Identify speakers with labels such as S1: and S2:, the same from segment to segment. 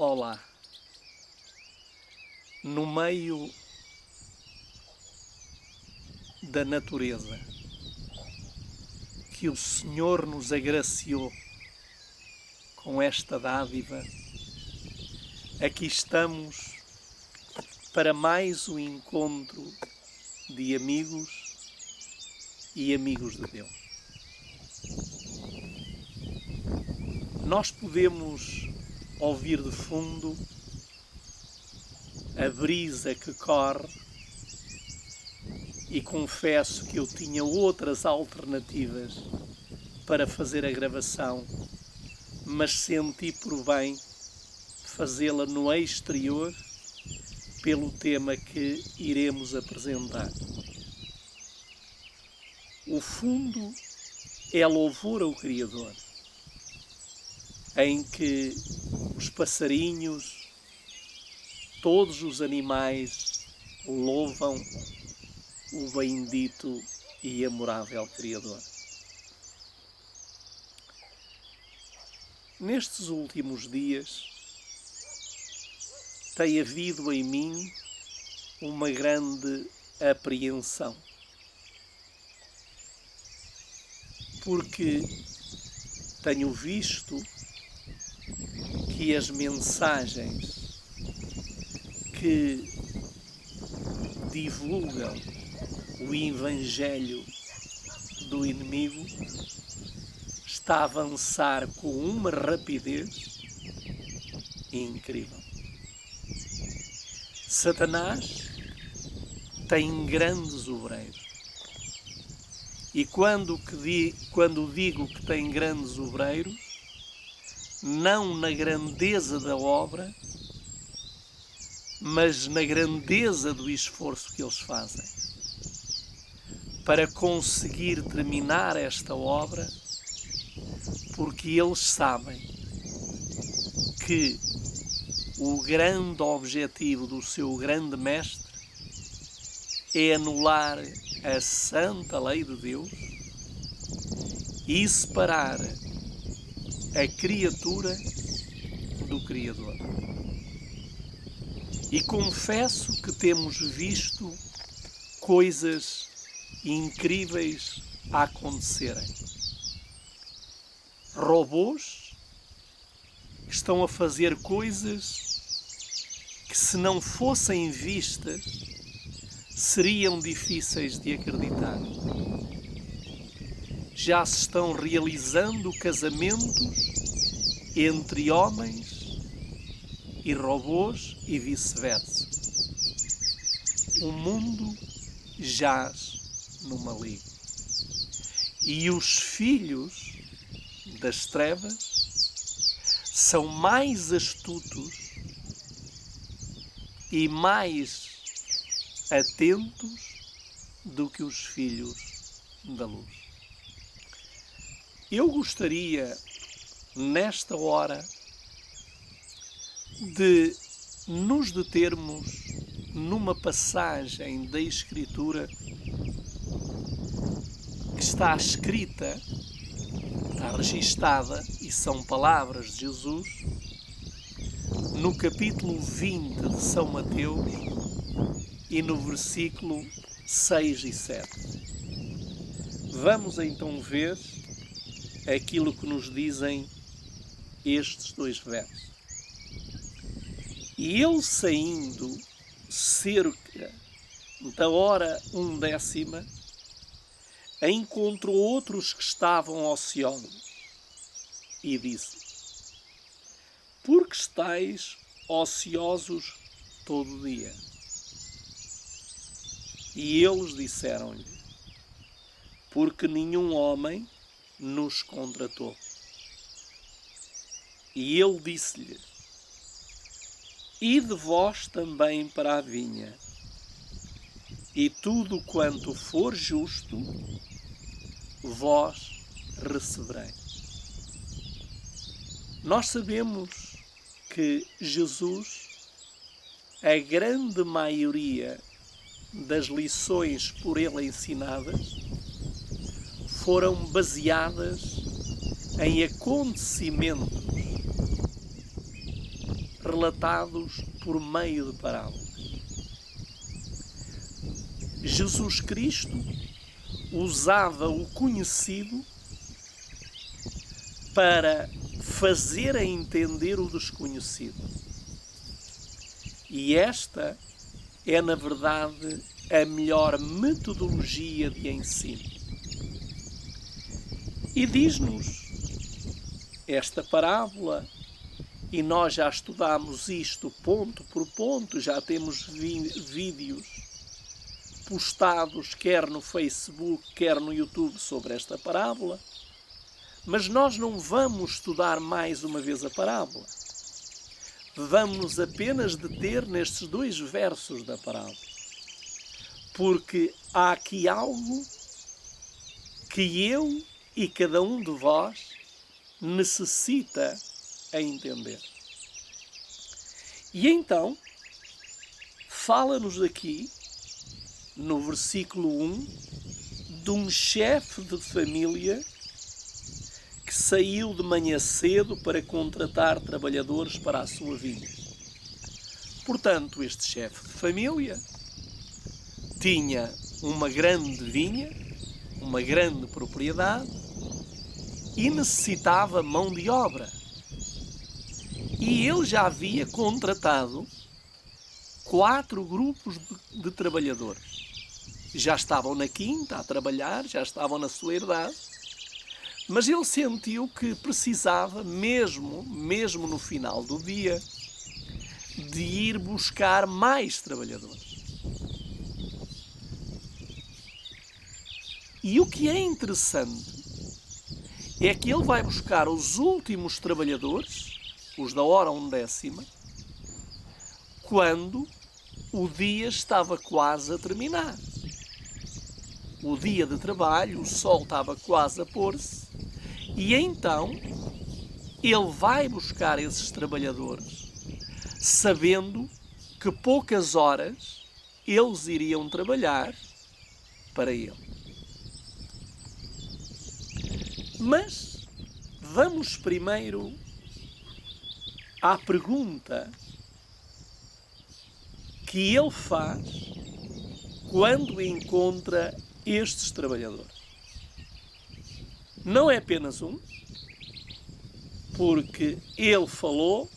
S1: Olá. No meio da natureza que o Senhor nos agraciou com esta dádiva, aqui estamos para mais um encontro de amigos e amigos de Deus. Nós podemos ouvir de fundo a brisa que corre e confesso que eu tinha outras alternativas para fazer a gravação, mas senti por bem fazê-la no exterior pelo tema que iremos apresentar. O fundo é louvor ao Criador, em que os passarinhos, todos os animais louvam o bendito e amorável Criador. Nestes últimos dias tem havido em mim uma grande apreensão, porque tenho visto que as mensagens que divulgam o Evangelho do inimigo está a avançar com uma rapidez incrível. Satanás tem grandes obreiros. E quando digo que tem grandes obreiros, não na grandeza da obra, mas na grandeza do esforço que eles fazem para conseguir terminar esta obra, porque eles sabem que o grande objetivo do seu grande mestre é anular a santa lei de Deus e separar a criatura do Criador. E confesso que temos visto coisas incríveis a acontecerem. Robôs que estão a fazer coisas que, se não fossem vistas, seriam difíceis de acreditar. Já se estão realizando casamentos entre homens e robôs e vice-versa. O mundo jaz no maligno. E os filhos das trevas são mais astutos e mais atentos do que os filhos da luz. Eu gostaria, nesta hora, de nos determos numa passagem da Escritura que está escrita, está registada, e são palavras de Jesus, no capítulo 20 de São Mateus e no versículo 6 e 7. Vamos então ver aquilo que nos dizem estes dois versos. E ele, saindo cerca da hora 11, encontrou outros que estavam ociosos e disse: por que estáis ociosos todo o dia? E eles disseram-lhe: porque nenhum homem nos contratou. E ele disse-lhe: ide vós também para a vinha, e tudo quanto for justo, vós recebereis. Nós sabemos que Jesus, a grande maioria das lições por ele ensinadas, foram baseadas em acontecimentos relatados por meio de parábolas. Jesus Cristo usava o conhecido para fazer a entender o desconhecido. E esta é, na verdade, a melhor metodologia de ensino. E diz-nos esta parábola, e nós já estudámos isto ponto por ponto, já temos vídeos postados quer no Facebook, quer no YouTube sobre esta parábola, mas nós não vamos estudar mais uma vez a parábola. Vamos apenas deter nestes 2 versos da parábola, porque há aqui algo que eu e cada um de vós necessita a entender. E então, fala-nos aqui, no versículo 1, de um chefe de família que saiu de manhã cedo para contratar trabalhadores para a sua vinha. Portanto, este chefe de família tinha uma grande vinha, uma grande propriedade e necessitava mão de obra. E ele já havia contratado 4 grupos de trabalhadores. Já estavam na quinta a trabalhar, já estavam na sua herdade, mas ele sentiu que precisava, mesmo no final do dia, de ir buscar mais trabalhadores. E o que é interessante é que ele vai buscar os últimos trabalhadores, os da hora undécima, quando o dia estava quase a terminar. O dia de trabalho, o sol estava quase a pôr-se, e então ele vai buscar esses trabalhadores, sabendo que poucas horas eles iriam trabalhar para ele. Mas vamos primeiro à pergunta que ele faz quando encontra estes trabalhadores. Não é apenas um, porque ele falou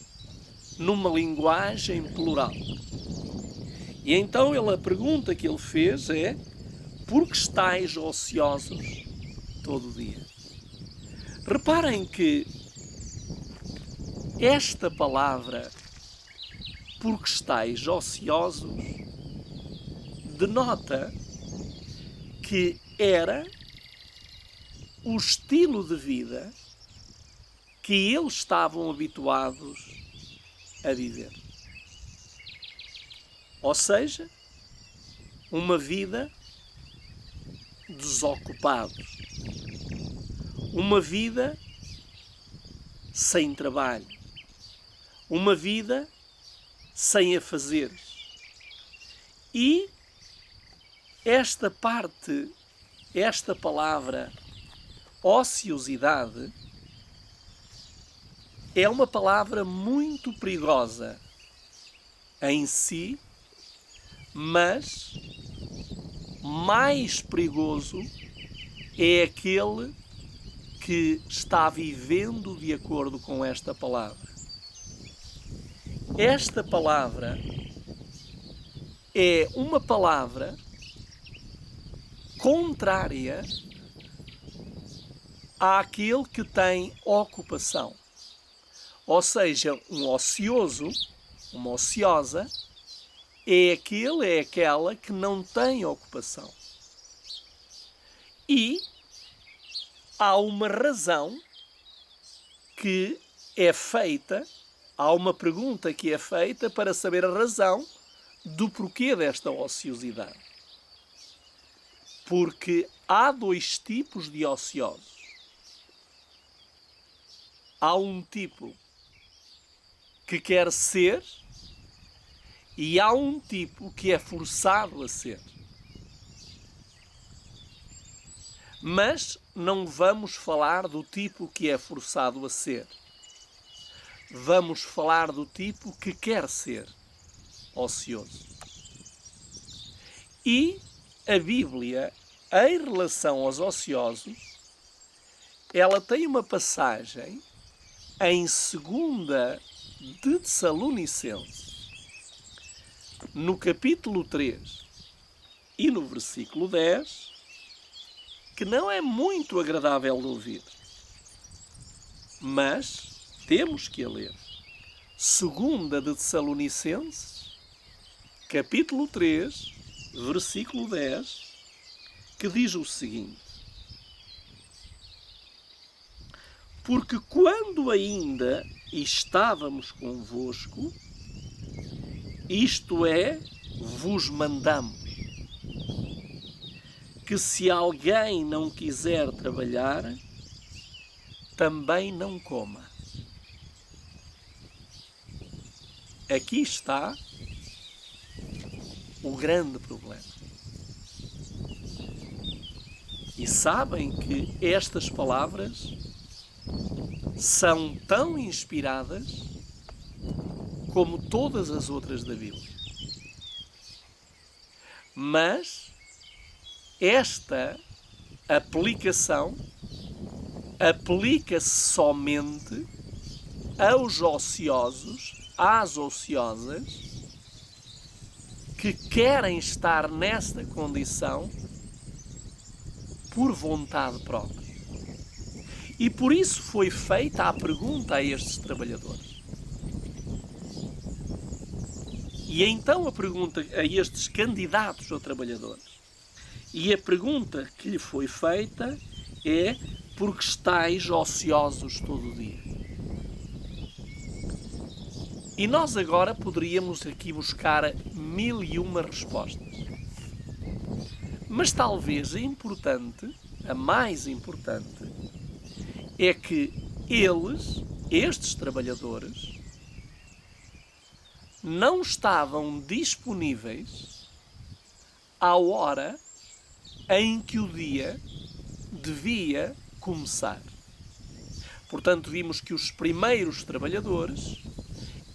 S1: numa linguagem plural. E então a pergunta que ele fez é: por que estáis ociosos todo o dia? Reparem que esta palavra, por que estáis ociosos, denota que era o estilo de vida que eles estavam habituados a viver. Ou seja, uma vida desocupados, uma vida sem trabalho, uma vida sem afazeres. E esta palavra ociosidade é uma palavra muito perigosa em si, mas mais perigoso é aquele que está vivendo de acordo com esta palavra. Esta palavra é uma palavra contrária àquele que tem ocupação. Ou seja, um ocioso, uma ociosa, é aquela que não tem ocupação. E há uma razão que é feita, há uma pergunta que é feita para saber a razão do porquê desta ociosidade. Porque há 2 tipos de ociosos. Há um tipo que quer ser e há um tipo que é forçado a ser. Mas não vamos falar do tipo que é forçado a ser. vamos falar do tipo que quer ser ocioso. E a Bíblia, em relação aos ociosos, ela tem uma passagem em 2 de Tessalonicenses, no capítulo 3 e no versículo 10, que não é muito agradável de ouvir, mas temos que a ler. 2 de Tessalonicenses, capítulo 3, versículo 10, que diz o seguinte: porque quando ainda estávamos convosco, isto é, vos mandamos, que se alguém não quiser trabalhar, também não coma. Aqui está o grande problema. E sabem que estas palavras são tão inspiradas como todas as outras da Bíblia. Mas esta aplicação aplica-se somente aos ociosos, às ociosas, que querem estar nesta condição por vontade própria. E por isso foi feita a pergunta a estes trabalhadores. E então a pergunta a estes candidatos a trabalhadores. E a pergunta que lhe foi feita é: porque estáis ociosos todo o dia? E nós agora poderíamos aqui buscar 1001 respostas. Mas talvez a mais importante, é que estes trabalhadores, não estavam disponíveis à hora em que o dia devia começar. Portanto, vimos que os primeiros trabalhadores,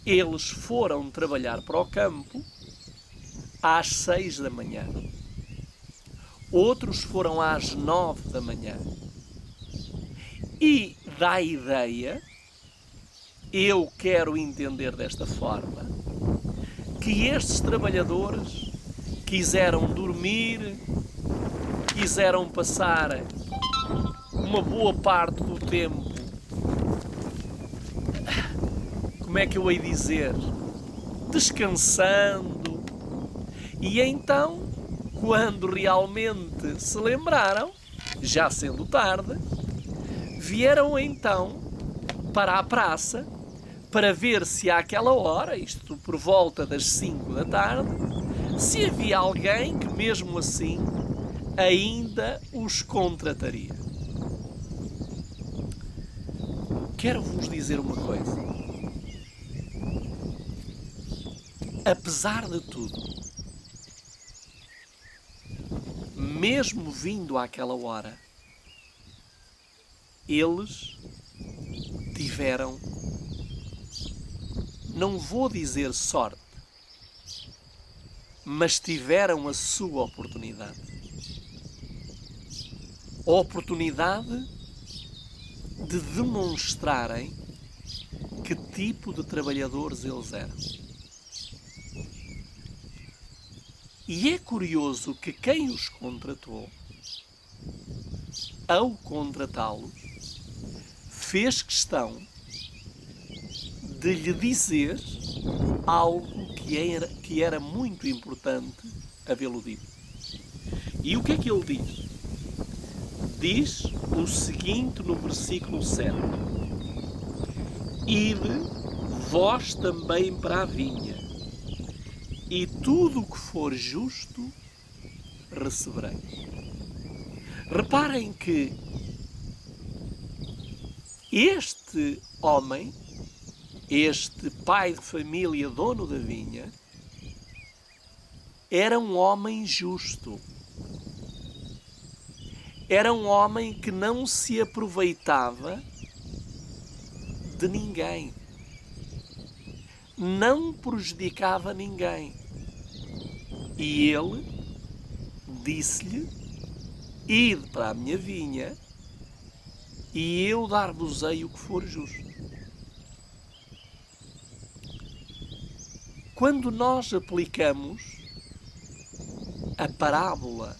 S1: eles foram trabalhar para o campo às 6 da manhã. Outros foram às 9 da manhã. E dá a ideia, eu quero entender desta forma, que estes trabalhadores quiseram dormir, quiseram passar uma boa parte do tempo, como é que eu hei dizer, descansando, e então, quando realmente se lembraram, já sendo tarde, vieram então para a praça para ver se àquela hora, isto por volta das 5 da tarde, se havia alguém que mesmo assim ainda os contrataria. Quero-vos dizer uma coisa. Apesar de tudo, mesmo vindo àquela hora, eles tiveram, não vou dizer sorte, mas tiveram a sua oportunidade. A oportunidade de demonstrarem que tipo de trabalhadores eles eram. E é curioso que quem os contratou, ao contratá-los, fez questão de lhe dizer algo que era muito importante havê-lo dito. E o que é que ele diz? Diz o seguinte no versículo 7: ide vós também para a vinha, e tudo o que for justo recebereis. Reparem que este homem, este pai de família, dono da vinha, era um homem justo. Era um homem que não se aproveitava de ninguém. não prejudicava ninguém. E ele disse-lhe: ide para a minha vinha e eu dar-vos-ei o que for justo. Quando nós aplicamos a parábola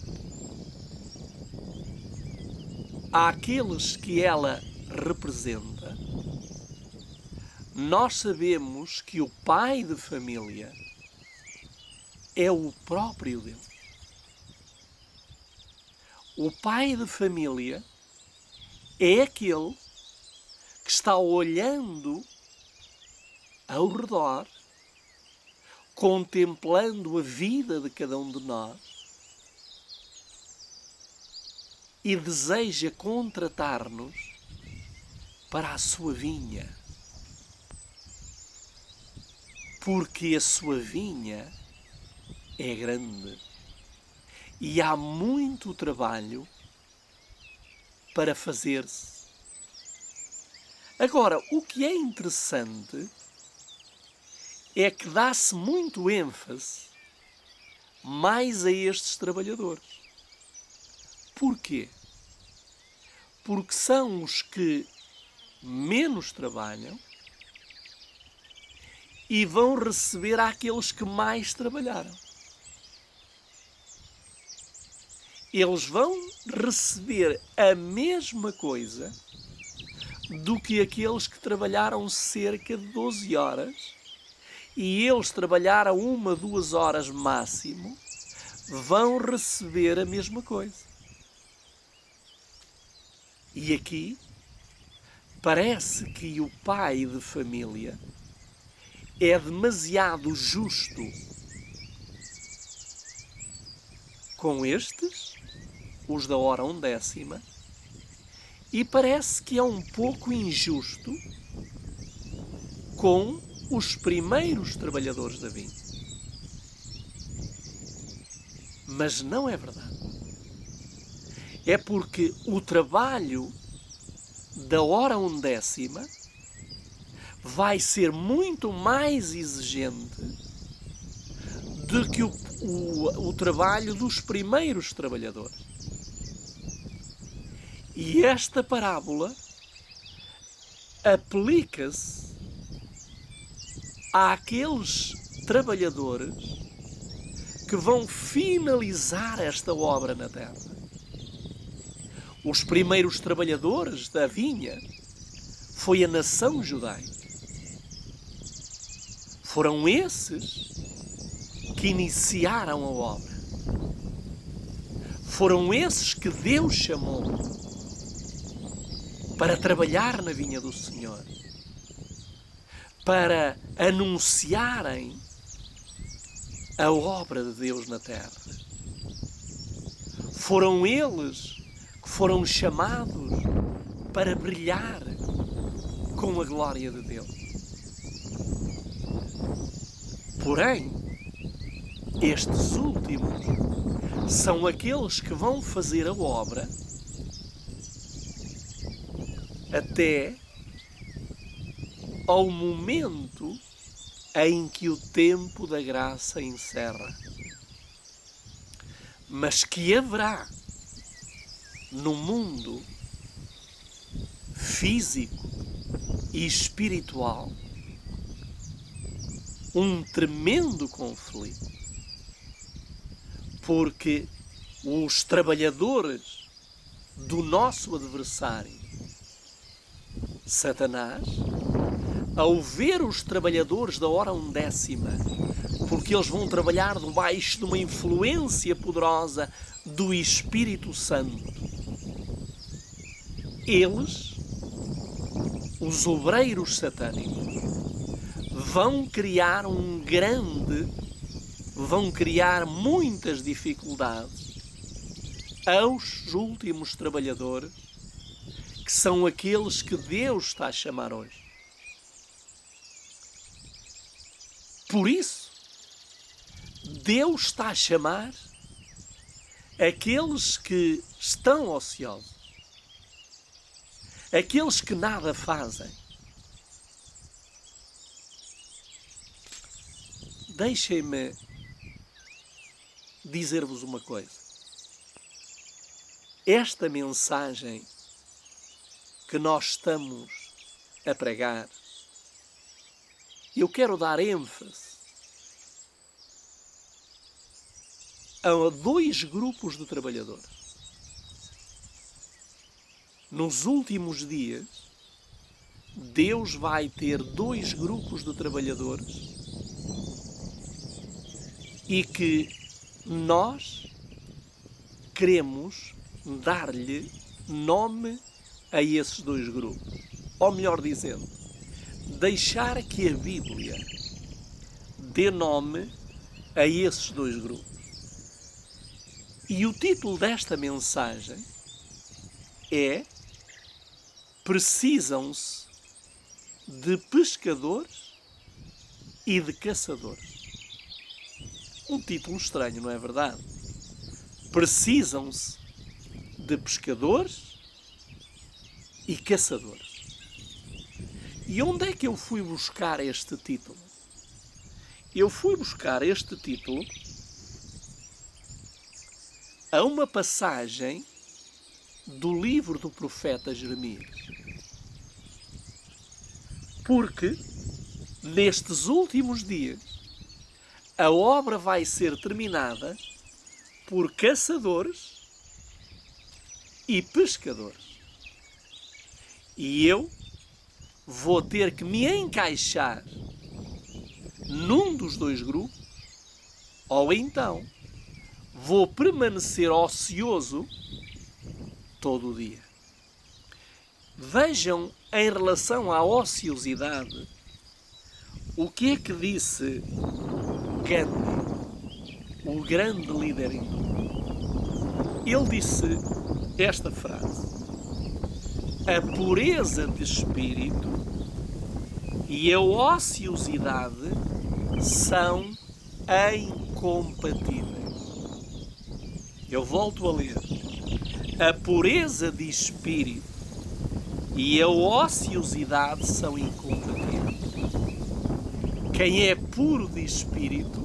S1: àqueles que ela representa, nós sabemos que o pai de família é o próprio Deus. O pai de família é aquele que está olhando ao redor, contemplando a vida de cada um de nós e deseja contratar-nos para a sua vinha. Porque a sua vinha é grande e há muito trabalho para fazer-se. Agora, o que é interessante é que dá-se muito ênfase mais a estes trabalhadores. Porquê? Porque são os que menos trabalham e vão receber àqueles que mais trabalharam. Eles vão receber a mesma coisa do que aqueles que trabalharam cerca de 12 horas e eles trabalharam 1, 2 horas máximo, vão receber a mesma coisa. E aqui parece que o pai de família é demasiado justo com estes, os da hora 1/10, e parece que é um pouco injusto com os primeiros trabalhadores da vinha. Mas não é verdade. É porque o trabalho da hora 1/10 vai ser muito mais exigente do que o trabalho dos primeiros trabalhadores. E esta parábola aplica-se àqueles trabalhadores que vão finalizar esta obra na terra. Os primeiros trabalhadores da vinha foi a nação judaica. Foram esses que iniciaram a obra. Foram esses que Deus chamou para trabalhar na vinha do Senhor, para anunciarem a obra de Deus na terra. Foram eles que foram chamados para brilhar com a glória de Deus. Porém, estes últimos são aqueles que vão fazer a obra até ao momento em que o tempo da graça encerra. Mas que haverá no mundo físico e espiritual um tremendo conflito, porque os trabalhadores do nosso adversário, Satanás, ao ver os trabalhadores da hora 1/10, porque eles vão trabalhar debaixo de uma influência poderosa do Espírito Santo, eles, os obreiros satânicos, vão criar muitas dificuldades aos últimos trabalhadores, que são aqueles que Deus está a chamar hoje. Por isso, Deus está a chamar aqueles que estão ociosos, aqueles que nada fazem. deixem-me dizer-vos uma coisa. Esta mensagem que nós estamos a pregar, eu quero dar ênfase a 2 grupos de trabalhadores. Nos últimos dias, Deus vai ter 2 grupos de trabalhadores e que nós queremos dar-lhe nome a esses 2 grupos. Ou melhor dizendo, deixar que a Bíblia dê nome a esses 2 grupos. E o título desta mensagem é: Precisam-se de pescadores e de caçadores. Um título estranho, não é verdade? Precisam-se de pescadores e caçadores. E onde é que eu fui buscar este título? Eu fui buscar este título a uma passagem do livro do profeta Jeremias. Porque nestes últimos dias a obra vai ser terminada por caçadores e pescadores. E eu vou ter que me encaixar num dos 2 grupos, ou então vou permanecer ocioso todo o dia. Vejam, em relação à ociosidade, o que é que disse Gandhi, o grande líder hindu. Ele disse esta frase: a pureza de espírito e a ociosidade são incompatíveis. Eu volto a ler. A pureza de espírito e a ociosidade são incompatíveis. Quem é puro de espírito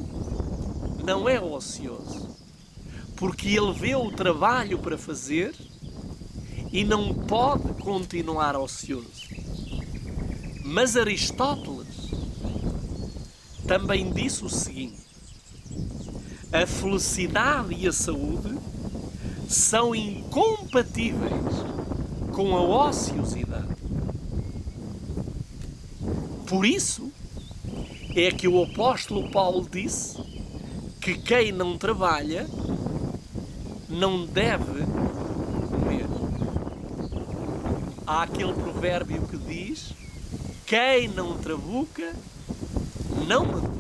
S1: não é ocioso, porque ele vê o trabalho para fazer e não pode continuar ocioso. Mas Aristóteles também disse o seguinte: a felicidade e a saúde são incompatíveis com a ociosidade. Por isso é que o apóstolo Paulo disse que quem não trabalha não deve comer. Há aquele provérbio que diz: quem não trabuca, não madruga.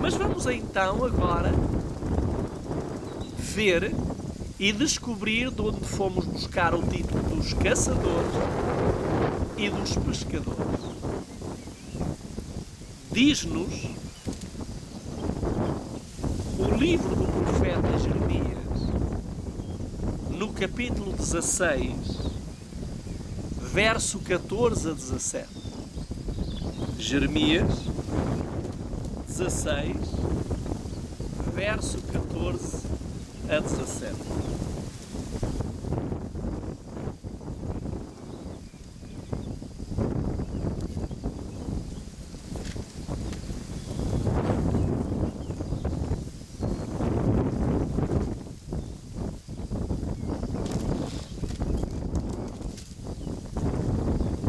S1: Mas vamos então agora ver e descobrir de onde fomos buscar o título dos caçadores e dos pescadores. Diz-nos o livro do profeta Jeremias, no capítulo 16, verso 14 a 17. Jeremias 16, verso 14 a 17.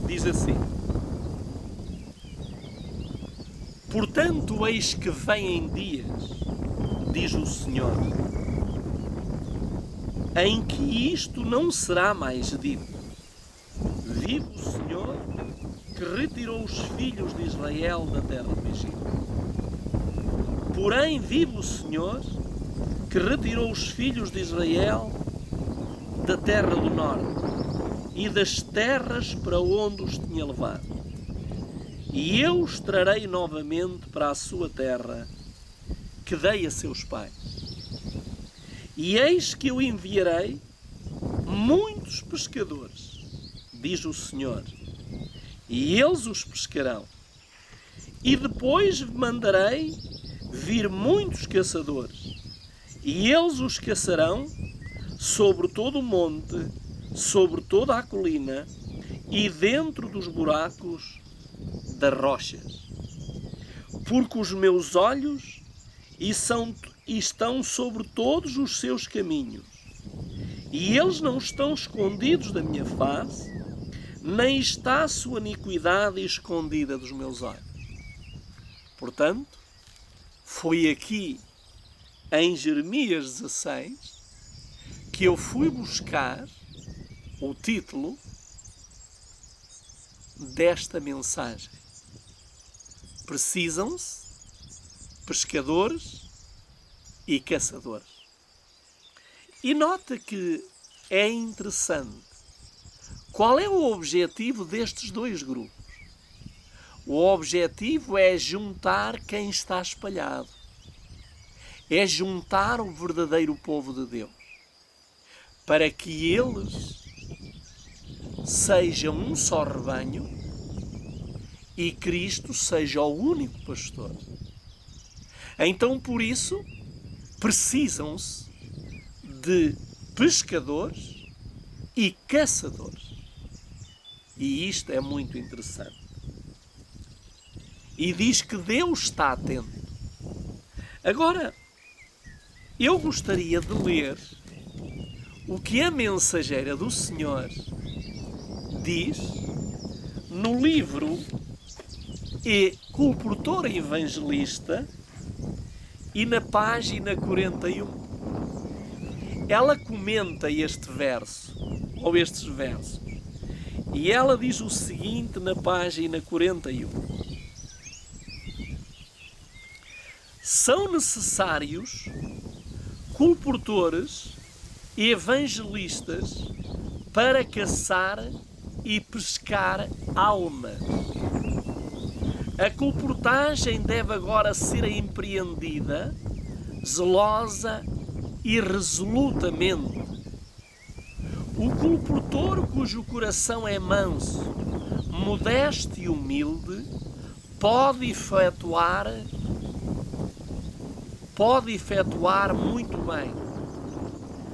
S1: Diz assim: portanto, eis que vêm dias, diz o Senhor, em que isto não será mais dito. Vive o Senhor, que retirou os filhos de Israel da terra do Egito. Porém, vive o Senhor, que retirou os filhos de Israel da terra do norte e das terras para onde os tinha levado. E eu os trarei novamente para a sua terra, que dei a seus pais. E eis que eu enviarei muitos pescadores, diz o Senhor, e eles os pescarão, E depois mandarei vir muitos caçadores, e eles os caçarão sobre todo o monte, sobre toda a colina e dentro dos buracos das rochas. Porque os meus olhos estão sobre todos os seus caminhos, e eles não estão escondidos da minha face, nem está a sua iniquidade escondida dos meus olhos. Portanto, foi aqui, em Jeremias 16, que eu fui buscar o título desta mensagem. Precisam-se pescadores e caçadores. E nota que é interessante. Qual é o objetivo destes dois grupos? O objetivo é juntar quem está espalhado. É juntar o verdadeiro povo de Deus. Para que eles sejam um só rebanho e Cristo seja o único pastor. Então, por isso, precisam-se de pescadores e caçadores. E isto é muito interessante. E diz que Deus está atento. Agora, eu gostaria de ler o que a mensageira do Senhor diz no livro Colportora Evangelista e na página 41. Ela comenta este verso, ou estes versos, e ela diz o seguinte na página 41. São necessários colportores e evangelistas para caçar e pescar almas. A colportagem deve agora ser empreendida zelosa e resolutamente. O colportor cujo coração é manso, modesto e humilde pode efetuar muito bem.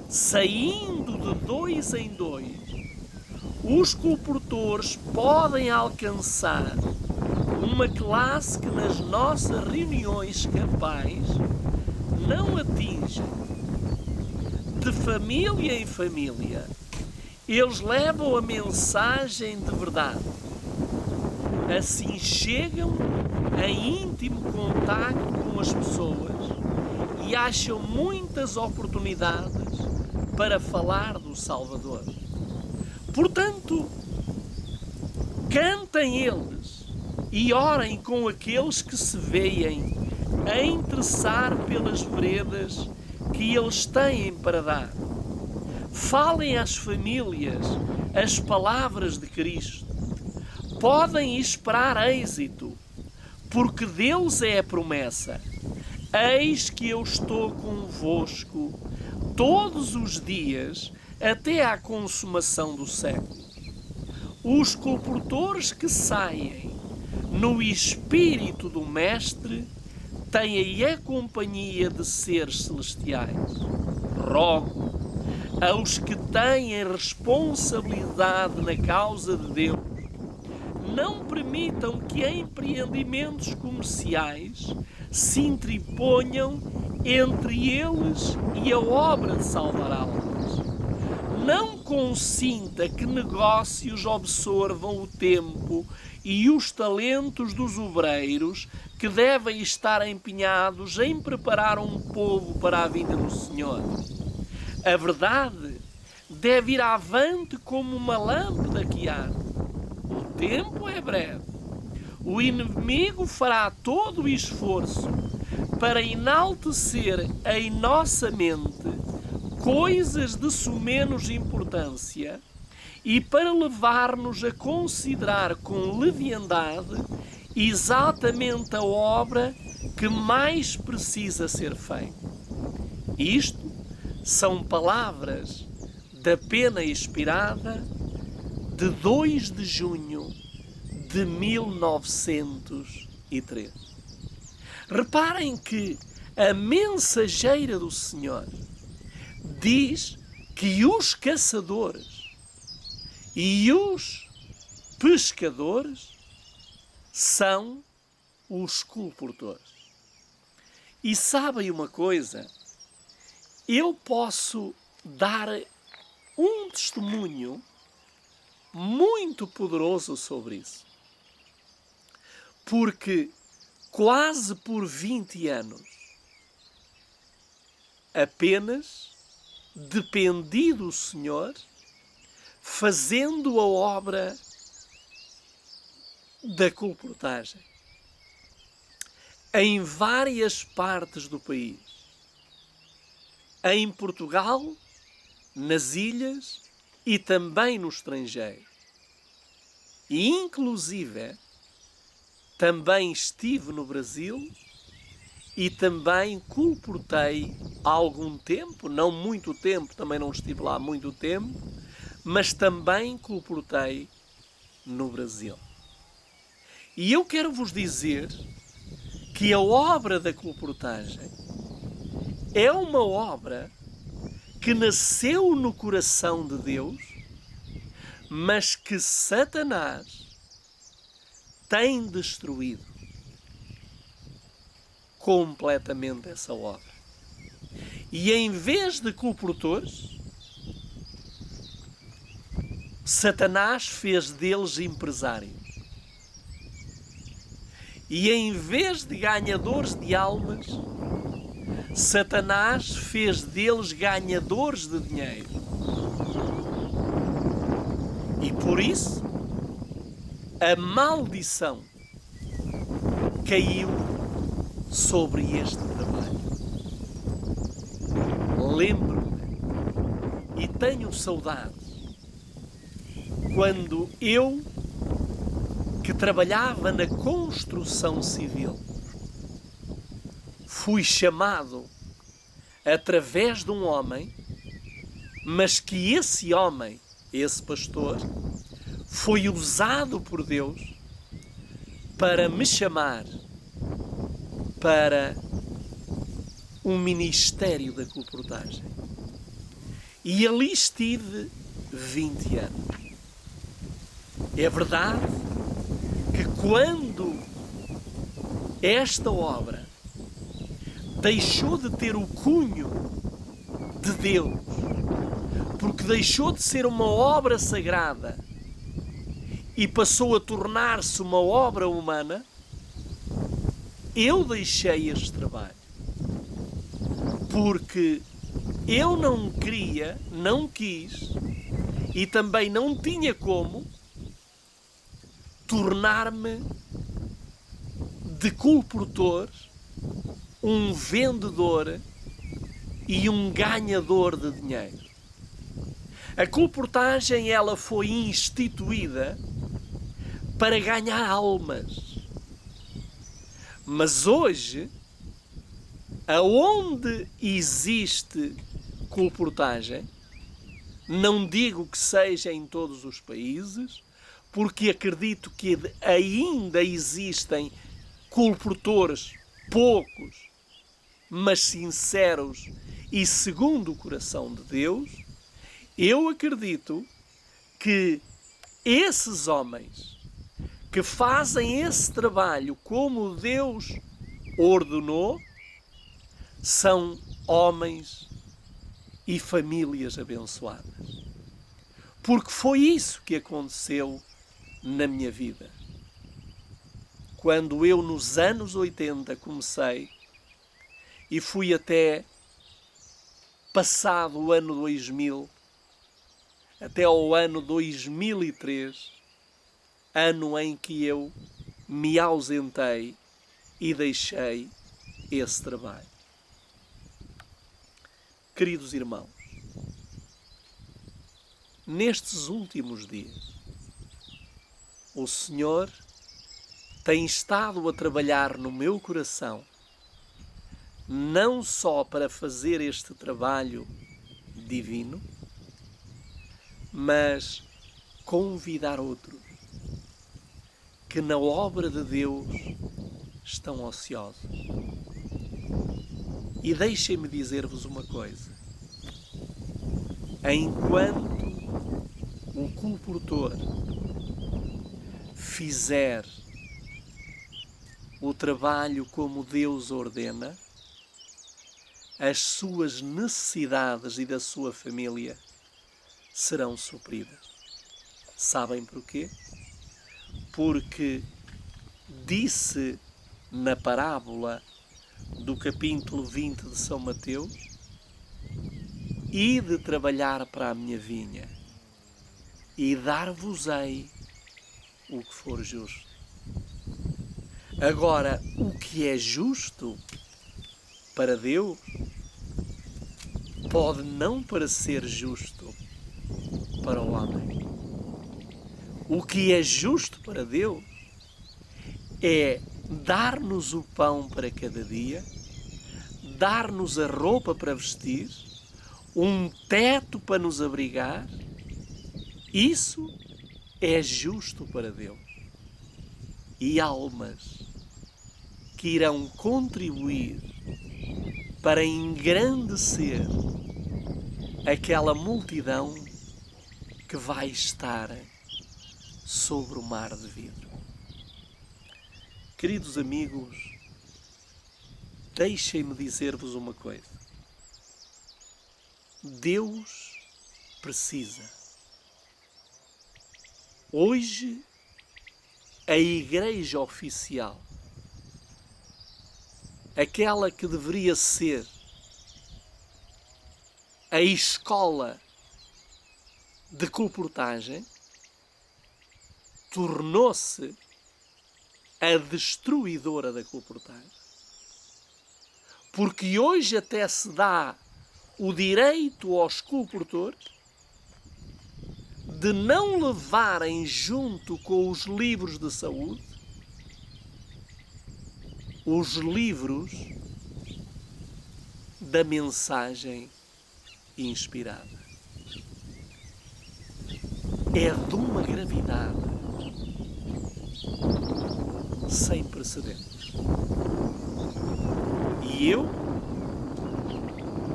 S1: Saindo de 2 em 2, os colportores podem alcançar uma classe que nas nossas reuniões campais não atinge. De família em família, eles levam a mensagem de verdade. Assim chegam em íntimo contacto com as pessoas e acham muitas oportunidades para falar do Salvador. Portanto, cantem eles e orem com aqueles que se veem a interessar pelas veredas que eles têm para dar. Falem às famílias as palavras de Cristo. Podem esperar êxito, porque Deus é a promessa. Eis que eu estou convosco todos os dias até à consumação do século. Os colportores que saem no espírito do Mestre têm a companhia de seres celestiais. Rogo aos que têm responsabilidade na causa de Deus, não permitam que empreendimentos comerciais se interponham entre eles e a obra de salvar almas. Não consinta que negócios absorvam o tempo e os talentos dos obreiros que devem estar empenhados em preparar um povo para a vinda do Senhor. A verdade deve ir avante como uma lâmpada que arde. O tempo é breve. O inimigo fará todo o esforço para enaltecer em nossa mente coisas de sumenos importância e para levar-nos a considerar com leviandade exatamente a obra que mais precisa ser feita. Isto são palavras da pena expirada de 2 de junho de 1900 3. Reparem que a mensageira do Senhor diz que os caçadores e os pescadores são os colportores. E sabem uma coisa? Eu posso dar um testemunho muito poderoso sobre isso. Porque quase por 20 anos apenas dependi do Senhor fazendo a obra da colportagem em várias partes do país. Em Portugal, nas ilhas e também no estrangeiro. E inclusive também estive no Brasil e também colportei há algum tempo, não muito tempo, também não estive lá há muito tempo, mas também colportei no Brasil. E eu quero vos dizer que a obra da colportagem é uma obra que nasceu no coração de Deus, mas que Satanás tem destruído completamente essa obra. E em vez de colportores, Satanás fez deles empresários. E em vez de ganhadores de almas, Satanás fez deles ganhadores de dinheiro. E por isso, a maldição caiu sobre este trabalho. Lembro-me e tenho saudades quando eu, que trabalhava na construção civil, fui chamado através de um homem, mas que esse homem, esse pastor, foi usado por Deus para me chamar para um ministério da colportagem. E ali estive 20 anos. É verdade que quando esta obra deixou de ter o cunho de Deus, porque deixou de ser uma obra sagrada e passou a tornar-se uma obra humana, eu deixei este trabalho. Porque eu não queria, não quis e também não tinha como tornar-me de colportor, um vendedor e um ganhador de dinheiro. A colportagem, ela foi instituída para ganhar almas. Mas hoje, aonde existe colportagem, não digo que seja em todos os países, porque acredito que ainda existem colportores poucos, mas sinceros e segundo o coração de Deus. Eu acredito que esses homens que fazem esse trabalho como Deus ordenou são homens e famílias abençoadas. Porque foi isso que aconteceu na minha vida. Quando eu, nos anos 80, comecei e fui até passado o ano 2000, até ao ano 2003, ano em que eu me ausentei e deixei esse trabalho. Queridos irmãos, nestes últimos dias, o Senhor tem estado a trabalhar no meu coração, não só para fazer este trabalho divino, mas convidar outros que na obra de Deus estão ociosos. E deixem-me dizer-vos uma coisa. Enquanto o colportor fizer o trabalho como Deus ordena, as suas necessidades e da sua família serão supridas. Sabem porquê? Porque disse na parábola do capítulo 20 de São Mateus: ide trabalhar para a minha vinha e dar-vos-ei o que for justo. Agora, o que é justo para Deus pode não parecer justo para o homem. O que é justo para Deus é dar-nos o pão para cada dia, dar-nos a roupa para vestir, um teto para nos abrigar. Isso é justo para Deus. E almas que irão contribuir para engrandecer aquela multidão que vai estar sobre o mar de vidro. Queridos amigos, deixem-me dizer-vos uma coisa. Deus precisa. Hoje, a Igreja oficial, aquela que deveria ser a escola de colportagem, tornou-se a destruidora da colportagem. Porque hoje até se dá o direito aos colportores de não levarem junto com os livros de saúde os livros da mensagem inspirada. É de uma gravidade sem precedentes. E eu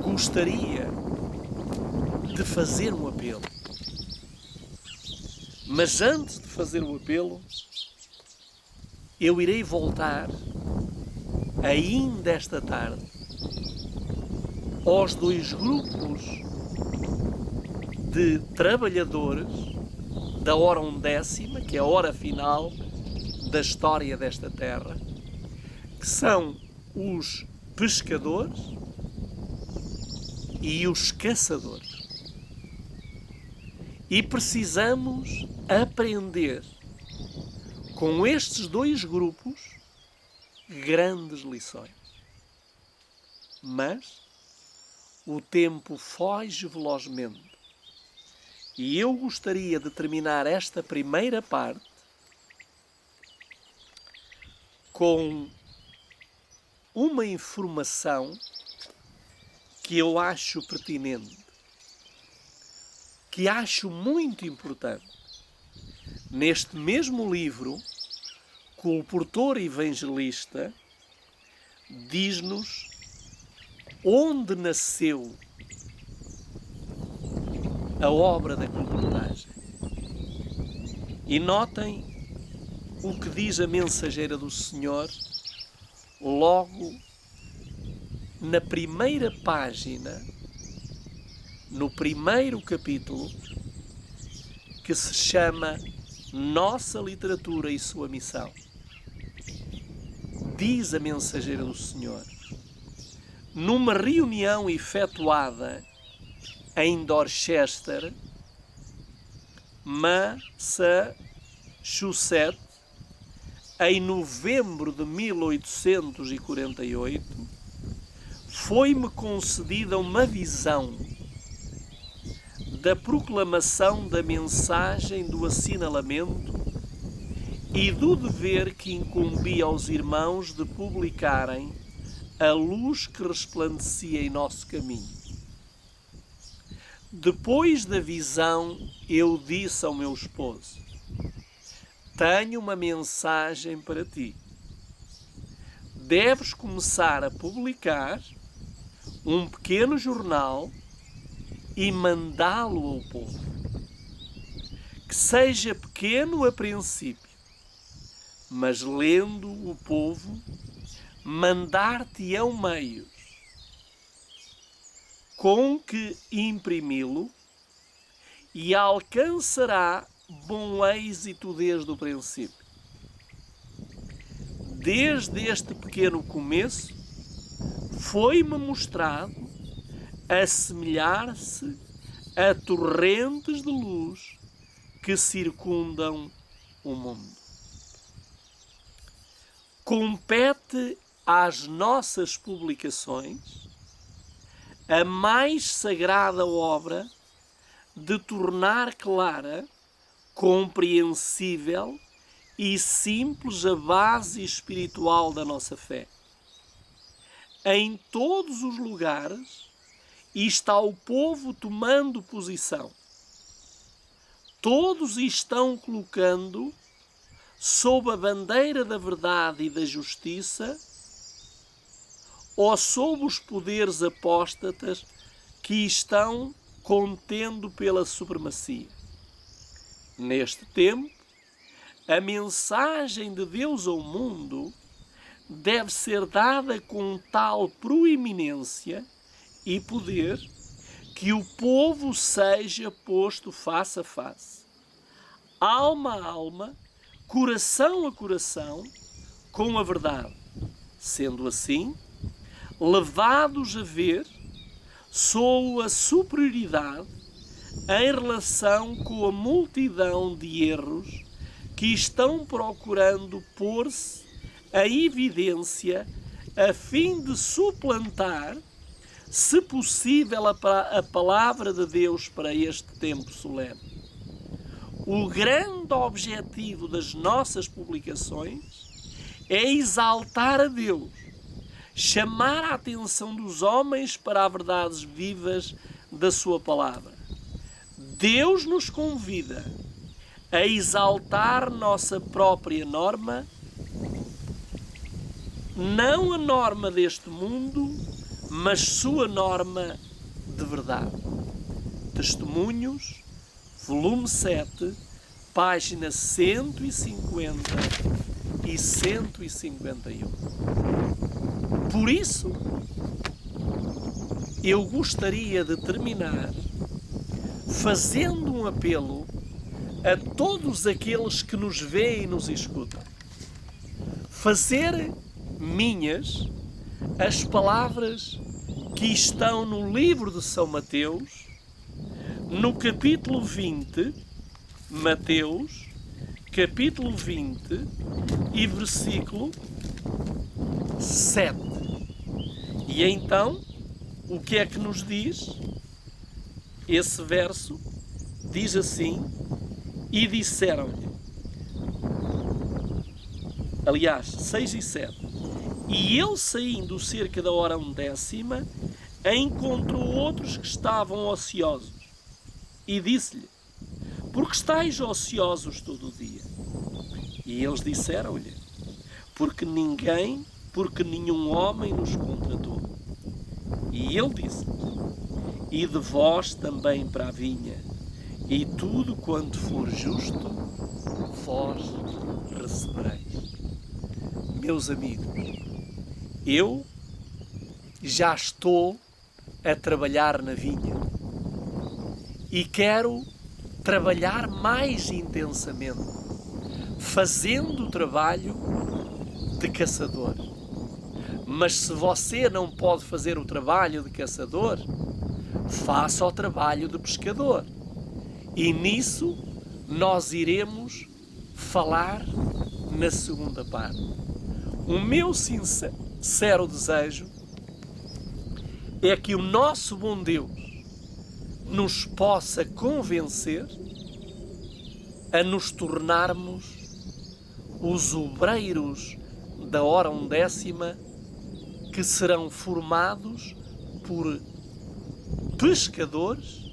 S1: gostaria de fazer um apelo. Mas antes de fazer o apelo, eu irei voltar ainda esta tarde aos dois grupos de trabalhadores da hora 11ª, que é a hora final da história desta terra, que são os pescadores e os caçadores. E precisamos aprender com estes dois grupos grandes lições. Mas o tempo foge velozmente e eu gostaria de terminar esta primeira parte com uma informação que eu acho pertinente, que acho muito importante. Neste mesmo livro, Colportor Evangelista diz-nos onde nasceu a obra da colportagem. E notem o que diz a mensageira do Senhor logo na primeira página, no primeiro capítulo, que se chama Nossa Literatura e Sua Missão. Diz a mensageira do Senhor: numa reunião efetuada em Dorchester, Massachusetts, em novembro de 1848, foi-me concedida uma visão da proclamação da mensagem do assinalamento e do dever que incumbia aos irmãos de publicarem a luz que resplandecia em nosso caminho. Depois da visão, eu disse ao meu esposo: 'Tenho uma mensagem para ti. deves começar a publicar um pequeno jornal e mandá-lo ao povo. Que seja pequeno a princípio, mas lendo o povo, mandar-te-ão meios com que imprimi-lo e alcançará bom êxito desde o princípio. Desde este pequeno começo, foi-me mostrado assemelhar-se a torrentes de luz que circundam o mundo. Compete às nossas publicações a mais sagrada obra de tornar clara, compreensível e simples a base espiritual da nossa fé. Em todos os lugares está o povo tomando posição. Todos estão colocando sob a bandeira da verdade e da justiça ou sob os poderes apóstatas que estão contendo pela supremacia. Neste tempo, a mensagem de Deus ao mundo deve ser dada com tal proeminência e poder que o povo seja posto face a face, alma a alma, coração a coração, com a verdade. Sendo assim, levados a ver sua superioridade em relação com a multidão de erros que estão procurando pôr-se à evidência a fim de suplantar, se possível, a palavra de Deus para este tempo solene. O grande objetivo das nossas publicações é exaltar a Deus, chamar a atenção dos homens para as verdades vivas da sua palavra. Deus nos convida a exaltar nossa própria norma, não a norma deste mundo, mas sua norma de verdade. Testemunhos, volume 7, página 150 e 151. Por isso, eu gostaria de terminar fazendo um apelo a todos aqueles que nos veem e nos escutam. Fazer minhas as palavras que estão no livro de São Mateus, no capítulo 20, Mateus, capítulo 20 e versículo 7. E então, o que é que nos diz? Esse verso diz assim: e disseram-lhe, aliás, 6 e 7, e ele, saindo cerca da hora 11ª, encontrou outros que estavam ociosos, e disse-lhe, por que estáis ociosos todo o dia? E eles disseram-lhe, porque nenhum homem nos contratou. E ele disse, e de vós também para a vinha, e tudo quanto for justo, vós recebereis. Meus amigos, eu já estou a trabalhar na vinha e quero trabalhar mais intensamente, fazendo o trabalho de caçador. Mas se você não pode fazer o trabalho de caçador, faça o trabalho de pescador. E nisso nós iremos falar na segunda parte. O meu sincero desejo é que o nosso bom Deus nos possa convencer a nos tornarmos os obreiros da hora 11ª, que serão formados por pescadores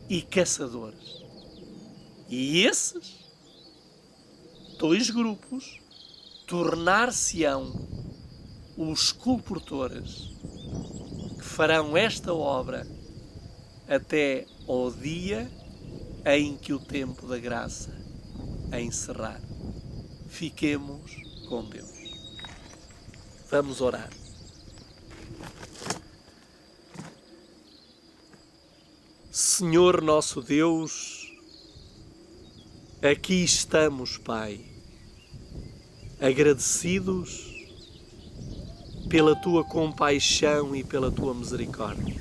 S1: e caçadores. E esses dois grupos tornar-se-ão os colportores que farão esta obra até ao dia em que o tempo da graça a encerrar. Fiquemos com Deus. Vamos orar. Senhor nosso Deus, aqui estamos, Pai, agradecidos pela Tua compaixão e pela Tua misericórdia.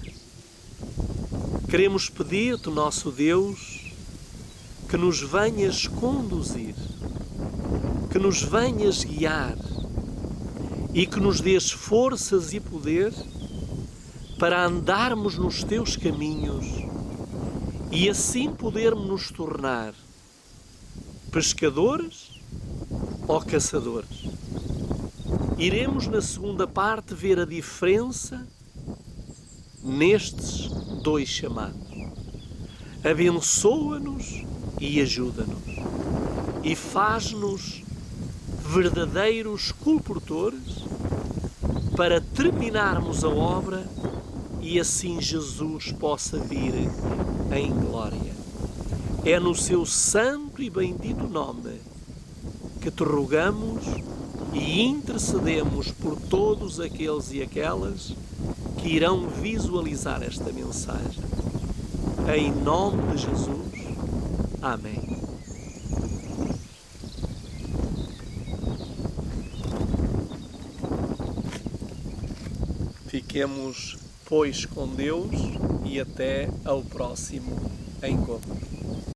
S1: Queremos pedir-te, nosso Deus, que nos venhas conduzir, que nos venhas guiar e que nos dês forças e poder para andarmos nos Teus caminhos e assim podermos nos tornar pescadores ou caçadores. Iremos na segunda parte ver a diferença nestes dois chamados. Abençoa-nos e ajuda-nos e faz-nos verdadeiros colportores para terminarmos a obra e assim Jesus possa vir em glória. É no seu santo e bendito nome que te rogamos e intercedemos por todos aqueles e aquelas que irão visualizar esta mensagem. Em nome de Jesus. Amém. Fiquemos, pois, com Deus e até ao próximo encontro.